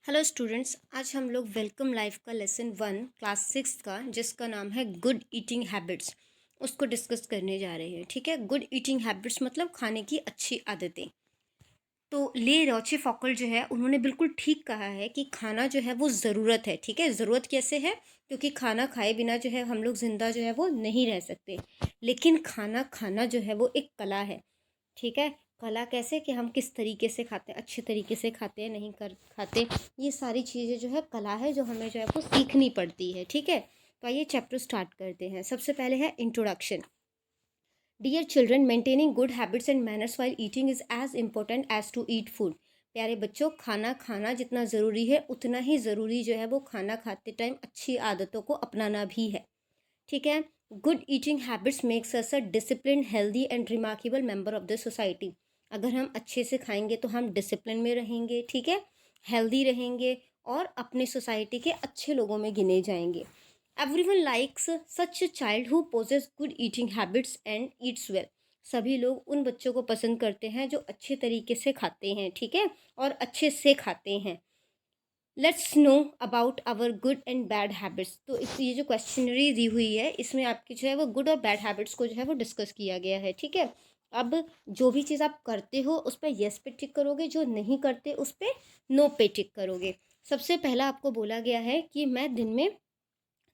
Hello students, आज हम लोग वेलकम लाइफ का लेसन 1 क्लास 6 का जिसका नाम है गुड ईटिंग हैबिट्स उसको डिस्कस करने जा रहे हैं। ठीक है, गुड ईटिंग हैबिट्स मतलब खाने की अच्छी आदतें। तो ले रोचे फॉकल जो है उन्होंने बिल्कुल ठीक कहा है कि खाना जो है वो ज़रूरत है। ठीक है, ज़रूरत कैसे है? क्योंकि खाना खाए बिना जो है हम लोग ज़िंदा जो है वो नहीं रह सकते। लेकिन खाना खाना जो है वो एक कला है। ठीक है, कला कैसे कि हम किस तरीके से खाते हैं, अच्छे तरीके से खाते हैं, नहीं कर खाते, ये सारी चीज़ें जो है कला है जो हमें जो है वो सीखनी पड़ती है। ठीक है, तो आइए चैप्टर स्टार्ट करते हैं। सबसे पहले है introduction. Dear children, maintaining good habits and manners while eating is as important as to eat food. प्यारे बच्चों, खाना खाना जितना ज़रूरी है उतना ही ज़रूरी जो है वो खाना खाते टाइम अच्छी आदतों को अपनाना भी है। ठीक है, good eating habits makes us a discipline, healthy and remarkable member of the society. अगर हम अच्छे से खाएंगे तो हम डिसिप्लिन में रहेंगे। ठीक है, हेल्दी रहेंगे और अपने सोसाइटी के अच्छे लोगों में गिने जाएंगे। Everyone likes such child who possess good eating habits and eats well. सभी लोग उन बच्चों को पसंद करते हैं जो अच्छे तरीके से खाते हैं। ठीक है, और अच्छे से खाते हैं। Let's know about our good and bad habits. तो इस ये जो क्वेश्चनरी दी हुई है इसमें आपकी जो है वो गुड और बैड हैबिट्स को जो है वो डिस्कस किया गया है। ठीक है, अब जो भी चीज़ आप करते हो उस पर येस पे टिक करोगे, जो नहीं करते उस पर नो पे टिक करोगे। सबसे पहला आपको बोला गया है कि मैं दिन में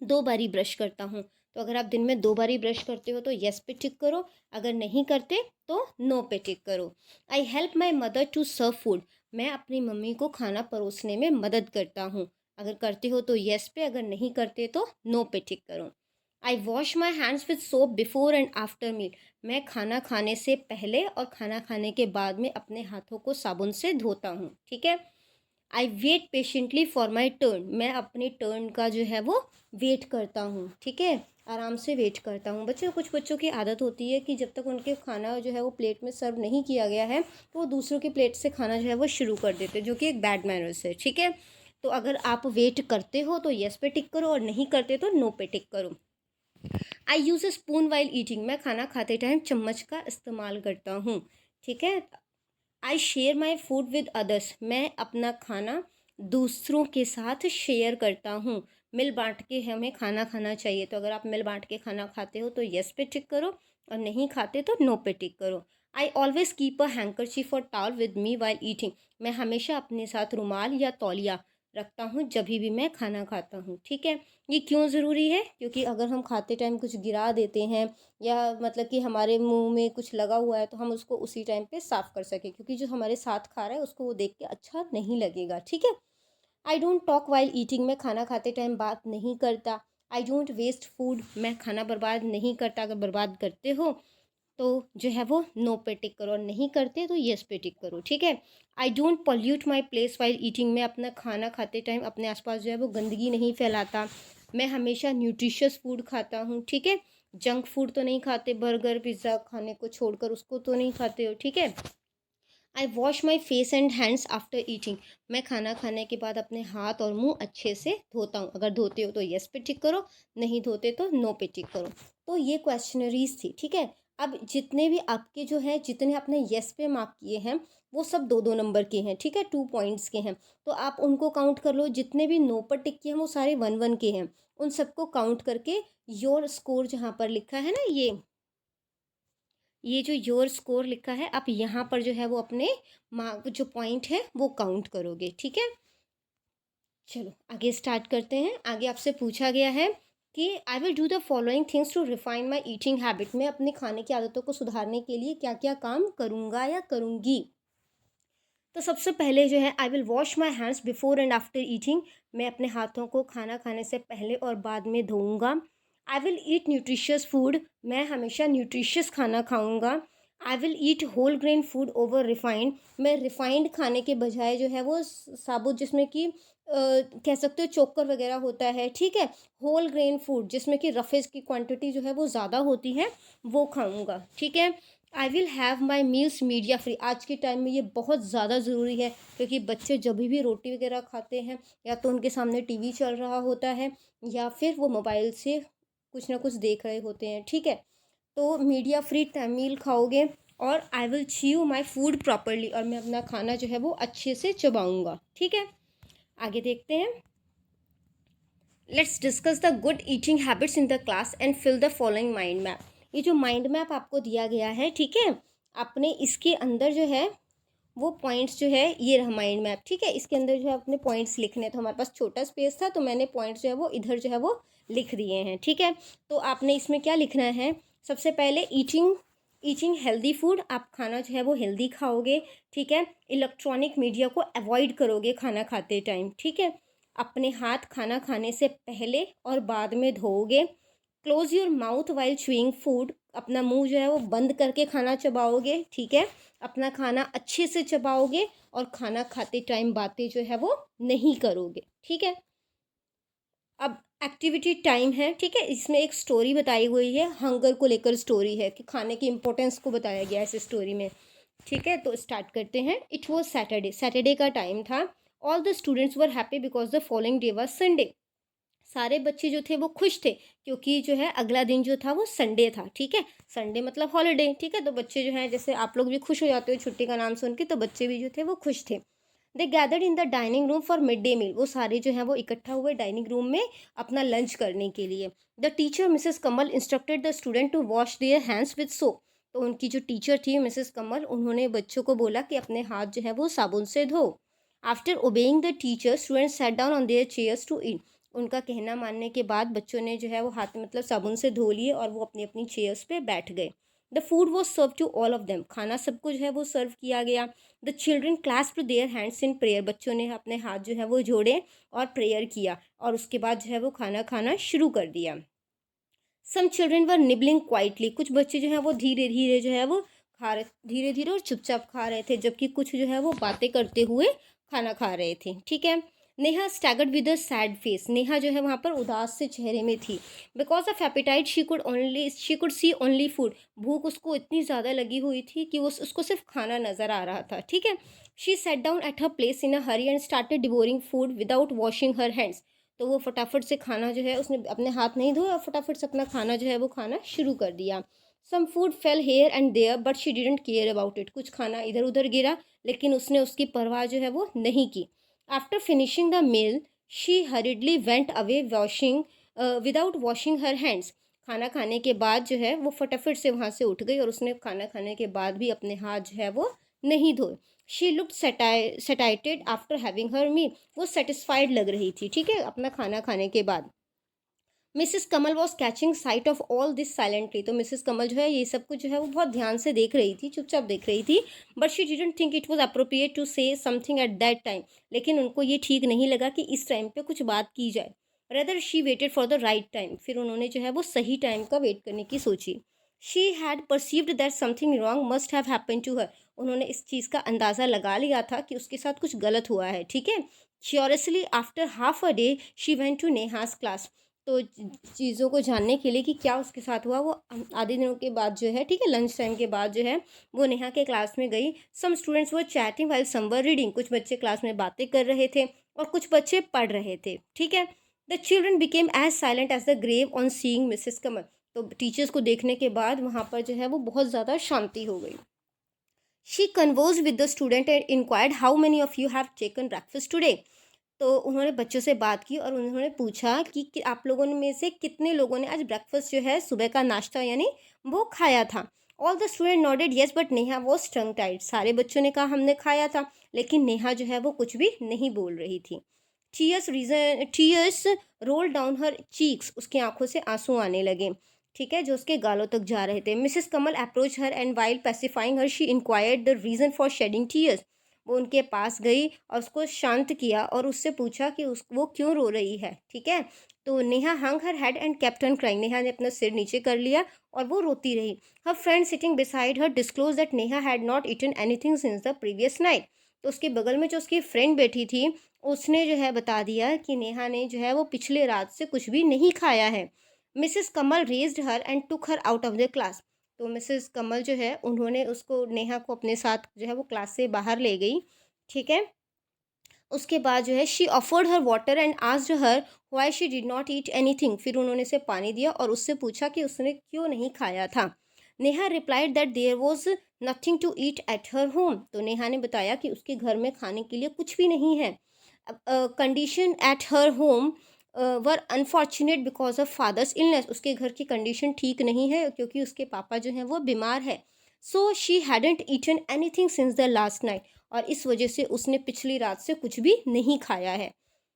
2 बारी ब्रश करता हूँ। तो अगर आप दिन में 2 बारी ब्रश करते हो तो येस पे टिक करो, अगर नहीं करते तो नो पे टिक करो। I help my mother to serve food. मैं अपनी मम्मी को खाना परोसने में मदद करता हूँ। अगर करते हो तो येस पे, अगर नहीं करते तो नो पे टिक करो। I wash my hands with soap before and after meal. मैं खाना खाने से पहले और खाना खाने के बाद में अपने हाथों को साबुन से धोता हूँ। ठीक है, I wait patiently for my turn. मैं अपनी टर्न का जो है वो वेट करता हूँ। ठीक है, आराम से वेट करता हूँ। बच्चों, कुछ बच्चों की आदत होती है कि जब तक उनके खाना जो है वो प्लेट में सर्व नहीं किया गया है तो वो दूसरों की प्लेट से खाना जो है वो शुरू कर देते हैं, जो कि एक बैड मैनर्स है। ठीक है, तो अगर आप वेट करते हो तो येस पे टिक करो और नहीं करते तो नो पे टिक करो। I use a spoon while eating. मैं खाना खाते टाइम चम्मच का इस्तेमाल करता हूँ। ठीक है, I share my food with others. मैं अपना खाना दूसरों के साथ शेयर करता हूँ। मिल बांट के हमें खाना खाना चाहिए। तो अगर आप मिल बांट के खाना खाते हो तो येस पे टिक करो और नहीं खाते तो नो पे टिक करो। I always keep a handkerchief और towel with me while eating. मैं हमेशा अपने साथ रुमाल या तौलिया रखता हूँ जब भी मैं खाना खाता हूँ। ठीक है, ये क्यों ज़रूरी है? क्योंकि अगर हम खाते टाइम कुछ गिरा देते हैं या मतलब कि हमारे मुंह में कुछ लगा हुआ है तो हम उसको उसी टाइम पे साफ़ कर सकें, क्योंकि जो हमारे साथ खा रहा है उसको वो देख के अच्छा नहीं लगेगा। ठीक है, I don't talk while eating. मैं खाना खाते टाइम बात नहीं करता। I don't waste food. मैं खाना बर्बाद नहीं करता। अगर बर्बाद करते हो तो जो है वो नो पे टिक करो और नहीं करते तो येस पे टिक करो। ठीक है, I don't pollute my place while eating. मैं अपना खाना खाते टाइम अपने आसपास जो है वो गंदगी नहीं फैलाता। मैं हमेशा न्यूट्रिशियस फूड खाता हूँ। ठीक है, जंक फूड तो नहीं खाते, बर्गर पिज़्ज़ा खाने को छोड़कर उसको तो नहीं खाते हो। ठीक है, I wash my face and hands after eating. मैं खाना खाने के बाद अपने हाथ और मुंह अच्छे से धोता हूँ। अगर धोते हो तो येस पे टिक करो, नहीं धोते तो नो पे टिक करो। तो ये क्वेश्चनरीज थी। ठीक है, अब जितने भी आपके जो है, जितने आपने येस पे मार्क किए हैं वो सब 2-2 नंबर के हैं। ठीक है, 2 पॉइंट्स के हैं। तो आप उनको काउंट कर लो। जितने भी नो पर टिक किए हैं वो सारे 1-1 के हैं। उन सबको काउंट करके योर स्कोर जहाँ पर लिखा है ना, ये जो योर स्कोर लिखा है, आप यहाँ पर जो है वो अपने मार्क जो पॉइंट है वो काउंट करोगे। ठीक है, चलो आगे स्टार्ट करते हैं। आगे आपसे पूछा गया है कि I will do the following things to refine my eating habit. मैं अपनी खाने की आदतों को सुधारने के लिए क्या क्या काम करूँगा या करूँगी। तो सबसे पहले जो है, I will wash my hands before and after eating. मैं अपने हाथों को खाना खाने से पहले और बाद में धोऊंगा। I will eat nutritious food. मैं हमेशा न्यूट्रिशियस खाना खाऊंगा। I will eat whole grain food over refined. मैं रिफाइंड खाने के बजाय जो है वो साबुत, जिसमें कि कह सकते हो चोकर वगैरह होता है। ठीक है, होल ग्रेन फूड जिसमें कि रफेज की क्वांटिटी जो है वो ज़्यादा होती है वो खाऊंगा। ठीक है, I will have my meals media free. आज के टाइम में ये बहुत ज़्यादा ज़रूरी है, क्योंकि बच्चे जब भी रोटी वगैरह खाते हैं या तो उनके सामने टीवी चल रहा होता है या फिर वो मोबाइल से कुछ ना कुछ देख रहे होते हैं। ठीक है, तो मीडिया फ्री मील खाओगे। और I will chew my food properly. और मैं अपना खाना जो है वो अच्छे से चबाऊँगा। ठीक है, आगे देखते हैं। Let's discuss the good eating habits in the class and fill the following mind map. ये जो माइंड मैप आपको दिया गया है, ठीक है, आपने इसके अंदर जो है वो पॉइंट्स जो है, ये रहा माइंड मैप, ठीक है, इसके अंदर जो है अपने पॉइंट्स लिखने हैं। तो हमारे पास छोटा स्पेस था तो मैंने पॉइंट्स जो है वो इधर जो है वो लिख दिए हैं, ठीक है। तो आपने इसमें क्या लिखना है, सबसे पहले ईटिंग ईटिंग हेल्दी फूड, आप खाना जो है वो हेल्दी खाओगे, ठीक है। इलेक्ट्रॉनिक मीडिया को अवॉइड करोगे खाना खाते टाइम, ठीक है। अपने हाथ खाना खाने से पहले और बाद में धोओगे। Close your mouth while chewing food, अपना मुंह जो है वो बंद करके खाना चबाओगे, ठीक है। अपना खाना अच्छे से चबाओगे और खाना खाते टाइम बातें जो है वो नहीं करोगे, ठीक है। अब एक्टिविटी टाइम है, ठीक है, इसमें एक स्टोरी बताई हुई है, हंगर को लेकर स्टोरी है कि खाने की इंपॉर्टेंस को बताया गया है इस स्टोरी में, ठीक है। तो स्टार्ट करते हैं। इट वॉज सैटरडे, सैटरडे का टाइम था। All the students were happy because the following day was Sunday. सारे बच्चे जो थे वो खुश थे क्योंकि जो है अगला दिन जो था वो संडे था, ठीक है। संडे मतलब हॉलीडे, ठीक है। तो बच्चे जो हैं, जैसे आप लोग भी खुश हो जाते हो छुट्टी का नाम सुन के, तो बच्चे भी जो थे वो खुश थे। They gathered in the dining room for mid day meal, वो सारे जो हैं वो इकट्ठा हुए डाइनिंग रूम में अपना लंच करने के लिए। The teacher Mrs Kamal instructed the student to wash their hands with soap. तो उनकी जो टीचर थी मिसेस कमल, उन्होंने बच्चों को बोला कि अपने हाथ जो है वो साबुन से धो। After obeying the teacher student sat down on their chairs to eat. उनका कहना मानने के बाद बच्चों ने जो है वो हाथ मतलब साबुन से धो लिए और वो अपनी अपनी चेयर्स पे बैठ गए। The food was serve to all of them, खाना सबको जो है वो सर्व किया गया। The children clasped their hands in prayer, बच्चों ने अपने हाथ जो है वो जोड़े और प्रेयर किया और उसके बाद जो है वो खाना खाना शुरू कर दिया। Some children were nibbling quietly, कुछ बच्चे जो हैं वो धीरे धीरे जो है वो खा रहे, धीरे धीरे और चुपचाप खा रहे थे, जबकि कुछ जो है वो बातें करते हुए खाना खा रहे थे, ठीक है। Neha staggered with a sad face, Neha जो है वहाँ पर उदास से चेहरे में थी। Because of appetite she could see only food, भूख उसको इतनी ज़्यादा लगी हुई थी कि वो उसको सिर्फ खाना नज़र आ रहा था, ठीक है। She said down at her place in a Hari and started devouring food without washing her hands. तो वो फटाफट से खाना जो है, उसने अपने हाथ नहीं धोए और फटाफट से अपना खाना जो है वो खाना शुरू कर दिया। Some food fell here and there but she didn't care about it, कुछ खाना इधर उधर गिरा लेकिन उसने उसकी परवाह जो है वो नहीं की। After finishing the meal she hurriedly went away washing without washing her hands. खाना खाने के बाद जो है वो फटाफट से वहाँ से उठ गई और उसने खाना खाने के बाद भी अपने हाथ जो है वो नहीं धोए। She looked satiated after having her meal, वो सेटिस्फाइड लग रही थी, ठीक है, अपना खाना खाने के बाद। Mrs Kamal was catching site of all this silently, तो मिसेस कमल जो है ये सब कुछ जो है वो बहुत ध्यान से देख रही थी, चुपचाप देख रही थी। But she didn't think it was appropriate to say something at that time, लेकिन उनको ये ठीक नहीं लगा कि इस टाइम पे कुछ बात की जाए। Rather she waited for the right time, फिर उन्होंने जो है वो सही टाइम का वेट करने की सोची। She had perceived that something wrong must have happen to her, उन्होंने इस चीज़ का अंदाज़ा लगा लिया था कि उसके साथ कुछ गलत हुआ है, ठीक है। Curiously after half a day she went to Neha's class, तो चीज़ों को जानने के लिए कि क्या उसके साथ हुआ, वो आधे दिनों के बाद जो है, ठीक है, लंच टाइम के बाद जो है वो नेहा के क्लास में गई। Some students were chatting while some were reading, कुछ बच्चे क्लास में बातें कर रहे थे और कुछ बच्चे पढ़ रहे थे, ठीक है। The children became as silent as the grave on seeing Mrs Kamal, तो टीचर्स को देखने के बाद वहाँ पर जो है वो बहुत ज़्यादा शांति हो गई। She converse with the student and inquired how many of you have taken breakfast today, तो उन्होंने बच्चों से बात की और उन्होंने पूछा कि आप लोगों में से कितने लोगों ने आज ब्रेकफास्ट जो है सुबह का नाश्ता यानी वो खाया था। All the student nodded yes but Neha was tongue tied, सारे बच्चों ने कहा हमने खाया था, लेकिन नेहा जो है वो कुछ भी नहीं बोल रही थी। Tears roll down her cheeks, उसकी आंखों से आंसू आने लगे, ठीक है, जो उसके गालों तक जा रहे थे। Mrs Kamal approach her and while pacifying her she inquired the reason for shedding tears, वो उनके पास गई और उसको शांत किया और उससे पूछा कि वो क्यों रो रही है, ठीक है। तो Neha hung her head and kept on crying, Neha ने अपना सिर नीचे कर लिया और वो रोती रही। Her friend sitting beside her disclose that Neha had not eaten anything since the previous night, तो उसके बगल में जो उसकी फ्रेंड बैठी थी उसने जो है बता दिया कि नेहा ने जो है वो पिछले रात से कुछ भी नहीं खाया है। Mrs Kamal raised her and took her out of the class, तो मिसेस कमल जो है उन्होंने उसको नेहा को अपने साथ जो है वो क्लास से बाहर ले गई, ठीक है। उसके बाद जो है she offered her water and asked her why she did not eat anything, फिर उन्होंने उसे पानी दिया और उससे पूछा कि उसने क्यों नहीं खाया था। Neha replied that there was nothing to eat at her home, तो नेहा ने बताया कि उसके घर में खाने के लिए कुछ भी नहीं है। Condition at her home were unfortunate because of father's illness, उसके घर की कंडीशन ठीक नहीं है क्योंकि उसके पापा जो हैं वो बीमार है. So she hadn't eaten anything since the last night, और इस वजह से उसने पिछली रात से कुछ भी नहीं खाया है.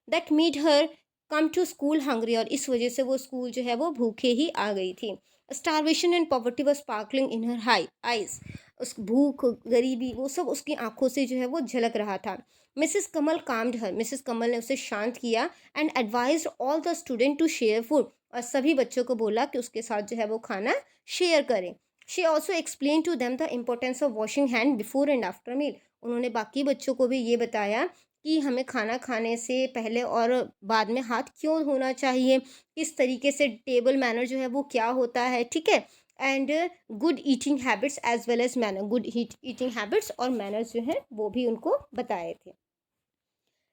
That made her come to school hungry, और इस वजह से वो स्कूल जो है वो भूखे ही आ गई थी. Starvation and poverty were sparkling in her high eyes, उस भूख गरीबी वो सब उसकी आंखों से जो है वो झलक रहा था. Mrs Kamal calmed her, Mrs Kamal ने उसे शांत किया. And advised all the student to share food, और सभी बच्चों को बोला कि उसके साथ जो है वो खाना शेयर करें. She also explain to them the importance of washing hand before and after meal, उन्होंने बाकी बच्चों को भी ये बताया कि हमें खाना खाने से पहले और बाद में हाथ क्यों धोना चाहिए, किस तरीके से टेबल मैनर जो है वो क्या होता है, ठीक है. And good eating habits as well as manner, good eating habits और मैनर्स जो है वो भी उनको बताए थे.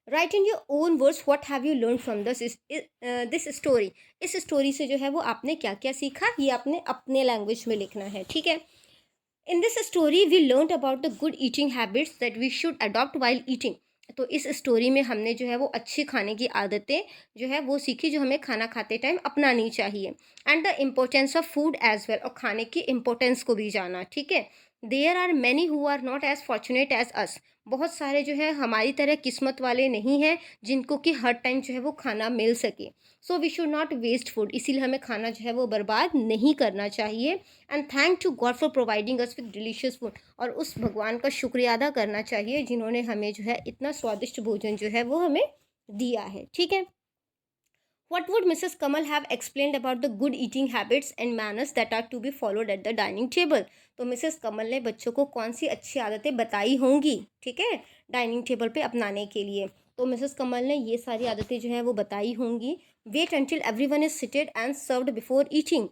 Write in your own words what have you learn from this story, इस स्टोरी से जो है वो आपने क्या क्या सीखा, ये आपने अपने लैंग्वेज में लिखना है, ठीक है. In this story we learn about the good eating habits that we should adopt while eating, तो इस स्टोरी में हमने जो है वो अच्छी खाने की आदतें जो है वो सीखी जो हमें खाना खाते टाइम अपनानी चाहिए. And the importance of food as well, और खाने की इम्पोर्टेंस को भी जाना, ठीक है. There are many who are not as fortunate as us, बहुत सारे जो है हमारी तरह किस्मत वाले नहीं हैं जिनको कि हर टाइम जो है वो खाना मिल सके. So we should not waste food, इसीलिए हमें खाना जो है वो बर्बाद नहीं करना चाहिए. And thank to God for providing us with delicious food, और उस भगवान का शुक्रिया अदा करना चाहिए जिन्होंने हमें जो है इतना स्वादिष्ट भोजन जो है वो हमें दिया है, ठीक है. What would Mrs. Kamal have explained about the good eating habits and manners that are to be followed at the dining table? तो मिसेस कमल ने बच्चों को कौन सी अच्छी आदतें बताई होंगी, ठीक है, डाइनिंग टेबल पे अपनाने के लिए. तो मिसेस कमल ने ये सारी आदतें जो हैं वो बताई होंगी. Wait until everyone is seated and served before eating,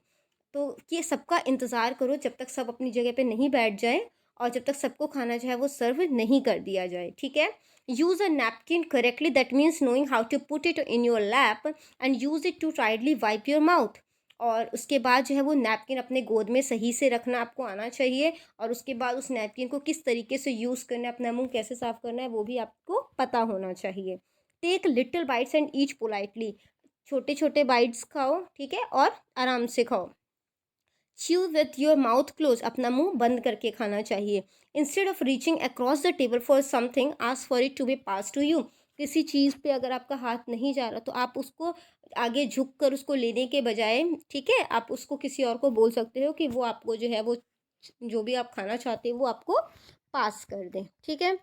तो कि सबका इंतज़ार करो जब तक सब अपनी जगह पे नहीं बैठ जाए और जब तक सबको खाना जो है वो सर्व नहीं कर दिया जाए, ठीक है. Use a napkin correctly, that means knowing how to put it in your lap and use it to tidily wipe your mouth, और उसके बाद जो है वो नैपकिन अपने गोद में सही से रखना आपको आना चाहिए, और उसके बाद उस नैपकिन को किस तरीके से यूज़ करना है, अपना मुंह कैसे साफ़ करना है वो भी आपको पता होना चाहिए. Take little bites and each politely, छोटे छोटे बाइट्स खाओ, ठीक है, और आराम से खाओ. Chew with your mouth close, अपना मुंह बंद करके खाना चाहिए. Instead of reaching across the table for something ask for it to be pass to you, किसी चीज़ पे अगर आपका हाथ नहीं जा रहा तो आप उसको आगे झुक कर उसको लेने के बजाय, ठीक है, आप उसको किसी और को बोल सकते हो कि वो आपको जो है वो जो भी आप खाना चाहते हो वो आपको पास कर दें, ठीक है.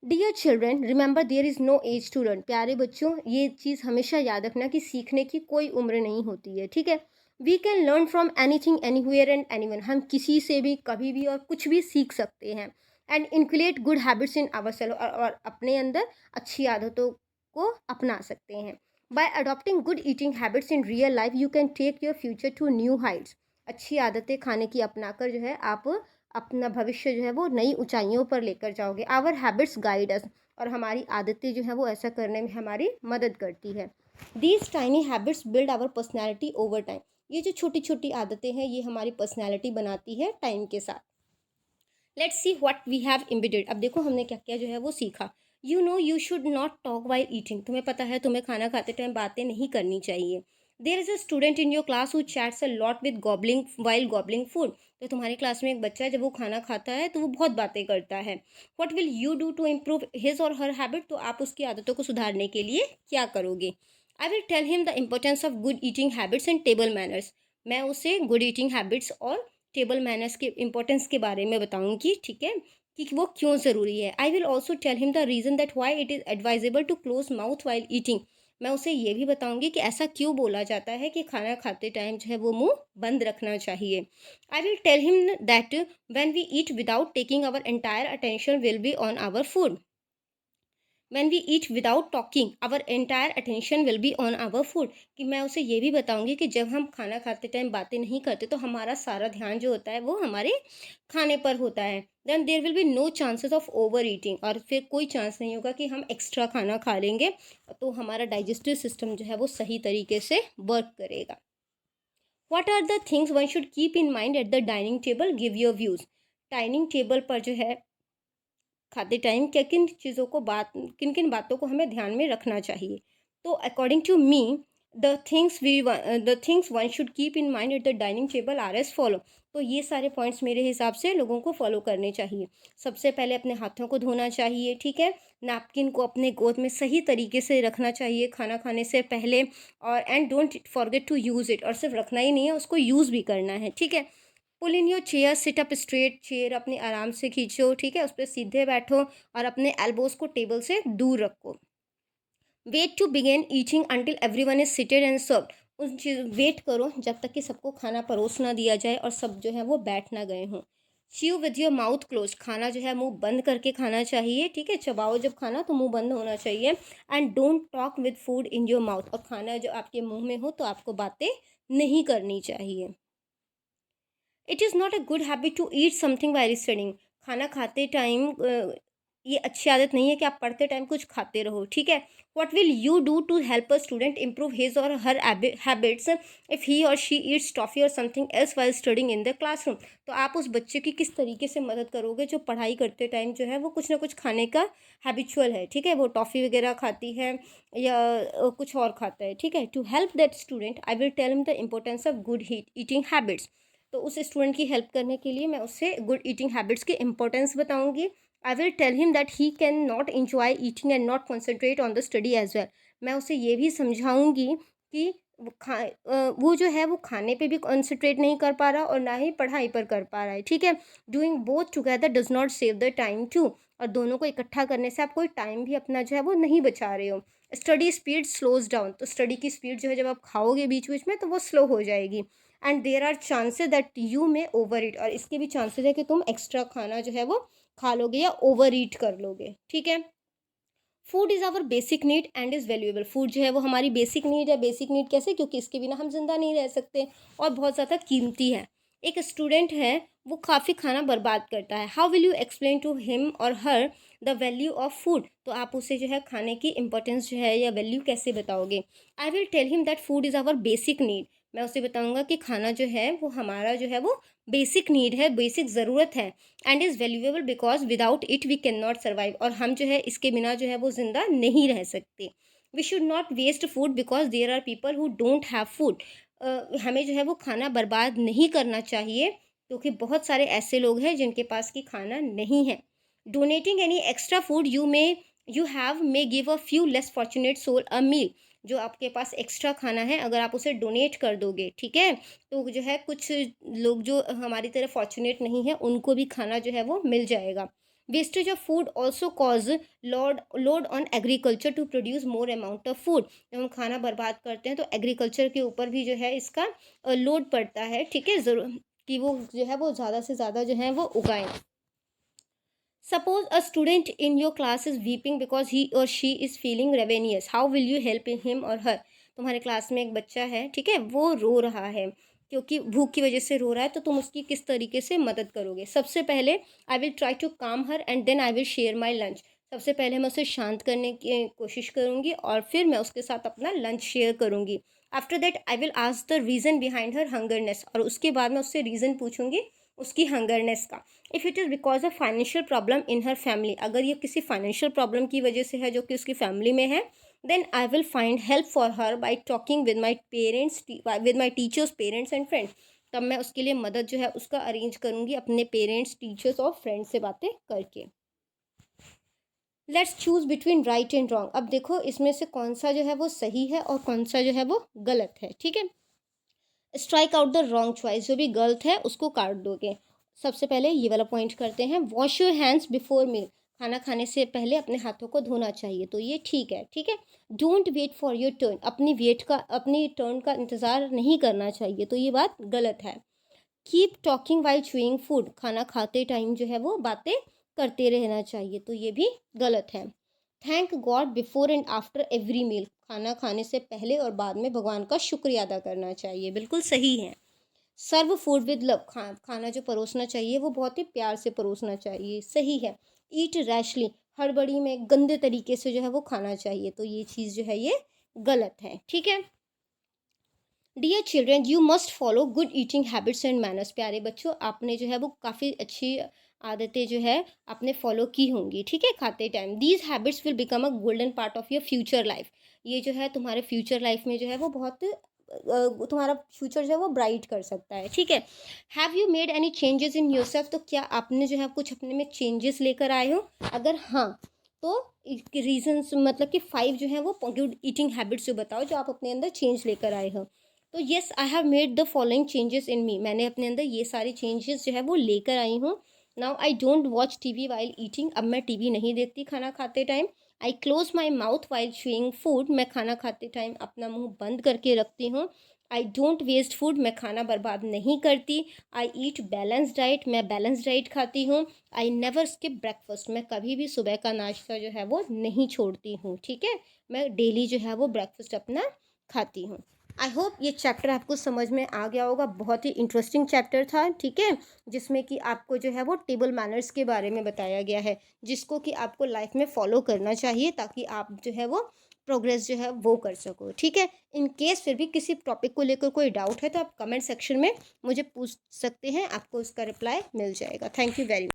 Dear children remember there is no age to learn, प्यारे बच्चों ये चीज़ हमेशा याद रखना कि सीखने की कोई उम्र नहीं होती है, ठीक है. We can learn from anything anywhere and anyone, हम किसी से भी कभी भी और कुछ भी सीख सकते हैं. And inculcate good habits in our self, और अपने अंदर अच्छी आदतों को अपना सकते हैं. By adopting good eating habits in real life you can take your future to new heights, अच्छी आदतें खाने की अपनाकर जो है आप अपना भविष्य जो है वो नई ऊंचाइयों पर लेकर जाओगे. आवर हैबिट्स गाइड अस, और हमारी आदतें जो हैं वो ऐसा करने में हमारी मदद करती है. These tiny habits build our personality over time, ये जो छोटी छोटी आदतें हैं ये हमारी पर्सनैलिटी बनाती है टाइम के साथ. Let's see what we have imbibed, अब देखो हमने क्या क्या जो है वो सीखा. You know you should not talk while eating, तुम्हें पता है तुम्हें खाना खाते टाइम बातें नहीं करनी चाहिए. There is a student in your class who chats a lot with gobbling while gobbling food, तो तुम्हारी क्लास में एक बच्चा है जब वो खाना खाता है तो वो बहुत बातें करता है. What will you do to improve his or her habit, तो आप उसकी आदतों को सुधारने के लिए क्या करोगे. I will tell him the importance of good eating habits and table manners, मैं उसे गुड ईटिंग हैबिट्स और टेबल मैनर्स के इम्पोर्टेंस के बारे में बताऊंगी, ठीक है, कि वो क्यों ज़रूरी है. I will also tell him the reason that why it is advisable to close mouth while eating, मैं उसे ये भी बताऊंगी कि ऐसा क्यों बोला जाता है कि खाना खाते टाइम जो है वो मुंह बंद रखना चाहिए. I will tell him that when we eat without taking our entire attention will be on our food, when we eat without talking our entire attention will be on our food, कि मैं उसे ये भी बताऊंगी कि जब हम खाना खाते टाइम बातें नहीं करते तो हमारा सारा ध्यान जो होता है वो हमारे खाने पर होता है. Then there will be no chances of over eating, और फिर कोई चांस नहीं होगा कि हम एक्स्ट्रा खाना खा लेंगे, तो हमारा डाइजेस्टिव सिस्टम जो है वो सही तरीके से वर्क करेगा. What are the things one should keep in mind at the dining table, give your views, dining table पर जो है खाते टाइम किन किन बातों को हमें ध्यान में रखना चाहिए। तो according to me the things one should keep in mind at the dining table are as follow. तो ये सारे पॉइंट्स मेरे हिसाब से लोगों को फॉलो करने चाहिए। सबसे पहले अपने हाथों को धोना चाहिए, ठीक है। नैपकिन को अपने गोद में सही तरीके से रखना चाहिए खाना खाने से पहले, और and don't forget to use it. और सिर्फ रखना ही नहीं है, उसको यूज़ भी करना है, ठीक है। Pull in your chair, sit up straight, chair अपनी आराम से खींचो, ठीक है, उस पर सीधे बैठो और अपने एल्बोज को टेबल से दूर रखो। Wait to begin eating until everyone is seated and served. उस चीज वेट करो जब तक कि सबको खाना परोस ना दिया जाए और सब जो है वो बैठ ना गए हों। Chew with your mouth close, खाना जो है मुंह बंद करके खाना चाहिए, ठीक है। चबाओ जब खाना तो मुंह बंद होना चाहिए। And don't talk with food in your mouth, और खाना जो आपके मुंह में हो तो आपको बातें नहीं करनी चाहिए। It is not a good habit to eat something while studying. खाना खाते टाइम ये अच्छी आदत नहीं है कि आप पढ़ते टाइम कुछ खाते रहो, ठीक है। What will you do to help a student improve his or her habits if he और she eats toffee or something else while studying in the classroom. तो आप उस बच्चे की किस तरीके से मदद करोगे जो पढ़ाई करते टाइम जो है वो कुछ ना कुछ खाने का हैबिचुअल है, ठीक है। वो टॉफ़ी वगैरह खाती है या कुछ और खाता है, ठीक है। To help that student I will tell him the importance of good eating habits. तो उस स्टूडेंट की हेल्प करने के लिए मैं उससे गुड ईटिंग हैबिट्स की इंपॉर्टेंस बताऊंगी। I will tell him that he can not enjoy eating and not concentrate on the study as well. मैं उसे ये भी समझाऊंगी कि वो जो है वो खाने पे भी कॉन्सेंट्रेट नहीं कर पा रहा और ना ही पढ़ाई पर कर पा रहा है, ठीक है। Doing both together does not save the time too. और दोनों को इकट्ठा करने से आप कोई टाइम भी अपना जो है वो नहीं बचा रहे हो। स्टडी स्पीड स्लोज डाउन, तो स्टडी की स्पीड जो है जब आप खाओगे बीच बीच में तो वो स्लो हो जाएगी। And there are chances that you may over eat, और इसके भी चांसेस है कि तुम एक्स्ट्रा खाना जो है वो खा लोगे या ओवर ईट कर लोगे, ठीक है। Food is our basic need and is valuable. Food जो है वो हमारी बेसिक नीड है। बेसिक नीड कैसे? क्योंकि इसके बिना हम जिंदा नहीं रह सकते और बहुत ज़्यादा कीमती है। एक स्टूडेंट है वो काफ़ी खाना बर्बाद करता है। How will you explain to him और her the value of food. तो आप उसे जो है खाने की इंपॉर्टेंस जो है या वैल्यू कैसे बताओगे? I will tell him that food is our basic need. मैं उसे बताऊंगा कि खाना जो है वो हमारा जो है वो बेसिक नीड है, बेसिक ज़रूरत है। And is valuable because without it we can not survive. और हम जो है इसके बिना जो है वो ज़िंदा नहीं रह सकते। We should not waste food because there are people who don't have food. हमें जो है वो खाना बर्बाद नहीं करना चाहिए क्योंकि बहुत सारे ऐसे लोग हैं जिनके पास की खाना नहीं है। Donating any extra food you have may give a few less fortunate soul a meal. जो आपके पास एक्स्ट्रा खाना है अगर आप उसे डोनेट कर दोगे, ठीक है, तो जो है कुछ लोग जो हमारी तरह फॉर्चुनेट नहीं है उनको भी खाना जो है वो मिल जाएगा। Wastage of food also cause load on agriculture to produce more amount of food. जब हम खाना बर्बाद करते हैं तो एग्रीकल्चर के ऊपर भी जो है इसका लोड पड़ता है, ठीक है, ज़रूर कि वो जो है वो ज़्यादा से ज़्यादा जो है वो उगाएं। Suppose a student in your class is weeping because he और she is feeling ravenous, how will you help him और हर। तुम्हारे क्लास में एक बच्चा है, ठीक है, वो रो रहा है क्योंकि भूख की वजह से रो रहा है, तो तुम उसकी किस तरीके से मदद करोगे? सबसे पहले I will try to calm her and then I will share my lunch. सबसे पहले मैं उसे शांत करने की कोशिश करूँगी और फिर मैं उसके साथ अपना लंच शेयर करूँगी। After that I will ask the reason behind her hungerness, और उसके बाद मैं उससे रीज़न पूछूंगी उसकी हंगरनेस का। If it is because of financial problem in her family, अगर ये किसी फाइनेंशियल प्रॉब्लम की वजह से है जो कि उसकी फैमिली में है, then I will find help for her by talking with my parents, with my teachers, parents and friends. तब मैं उसके लिए मदद जो है उसका अरेंज करूँगी अपने पेरेंट्स, टीचर्स और फ्रेंड्स से बातें करके। Let's choose between right and wrong. अब देखो इसमें से कौन सा जो है वो सही है और कौन सा जो है वो गलत है, ठीक है। Strike out the wrong choice, जो भी गलत है उसको काट दोगे। सबसे पहले ये वाला पॉइंट करते हैं, wash your hands before meal. खाना खाने से पहले अपने हाथों को धोना चाहिए, तो ये ठीक है, ठीक है। Don't wait for your turn, अपनी टर्न का इंतज़ार नहीं करना चाहिए, तो ये बात गलत है। Keep talking while chewing food, खाना खाते टाइम जो है वो बातें करते रहना चाहिए, तो ये भी गलत है। Thank God before and after every meal, खाना खाने से पहले और बाद में भगवान का शुक्रिया अदा करना चाहिए, बिल्कुल सही है। सर्व फूड विद लव, खाना जो परोसना चाहिए वो बहुत ही प्यार से परोसना चाहिए, सही है। ईट रैशली, हड़बड़ी में गंदे तरीके से जो है वो खाना चाहिए, तो ये चीज़ जो है ये गलत है, ठीक है। Dear children, you must follow good eating habits and manners. प्यारे बच्चों, आपने जो है वो काफ़ी अच्छी आदतें जो है आपने फॉलो की होंगी, ठीक है, खाते time. These habits will become a golden part of your future life. ये जो है तुम्हारे फ्यूचर लाइफ में जो है वो बहुत तुम्हारा फ्यूचर जो है वो ब्राइट कर सकता है, ठीक है। Have you made any changes in yourself, तो क्या आपने जो है कुछ अपने में चेंजेस लेकर आए हो? अगर हाँ, तो रीजंस मतलब कि 5 जो है वो गुड ईटिंग हैबिट्स जो बताओ जो आप अपने अंदर चेंज लेकर आए हो। तो yes, I have made the following changes in me, मैंने अपने अंदर ये सारे चेंजेस जो है वो लेकर आई हूँ। Now I don't watch TV while eating, अब मैं टीवी नहीं देखती खाना खाते time. I close my mouth while chewing food, मैं खाना खाते टाइम अपना मुंह बंद करके रखती हूँ। आई डोंट वेस्ट फूड, मैं खाना बर्बाद नहीं करती। आई ईट बैलेंस डाइट, मैं बैलेंस डाइट खाती हूँ। आई नेवर स्किप ब्रेकफास्ट, मैं कभी भी सुबह का नाश्ता जो है वो नहीं छोड़ती हूँ, ठीक है। मैं डेली जो है वो ब्रेकफास्ट अपना खाती हूँ। आई होप ये चैप्टर आपको समझ में आ गया होगा, बहुत ही इंटरेस्टिंग चैप्टर था, ठीक है, जिसमें कि आपको जो है वो टेबल मैनर्स के बारे में बताया गया है, जिसको कि आपको लाइफ में फॉलो करना चाहिए ताकि आप जो है वो प्रोग्रेस जो है वो कर सको, ठीक है। इन केस फिर भी किसी टॉपिक को लेकर कोई डाउट है तो आप कमेंट सेक्शन में मुझे पूछ सकते हैं, आपको उसका रिप्लाई मिल जाएगा। Thank you very much.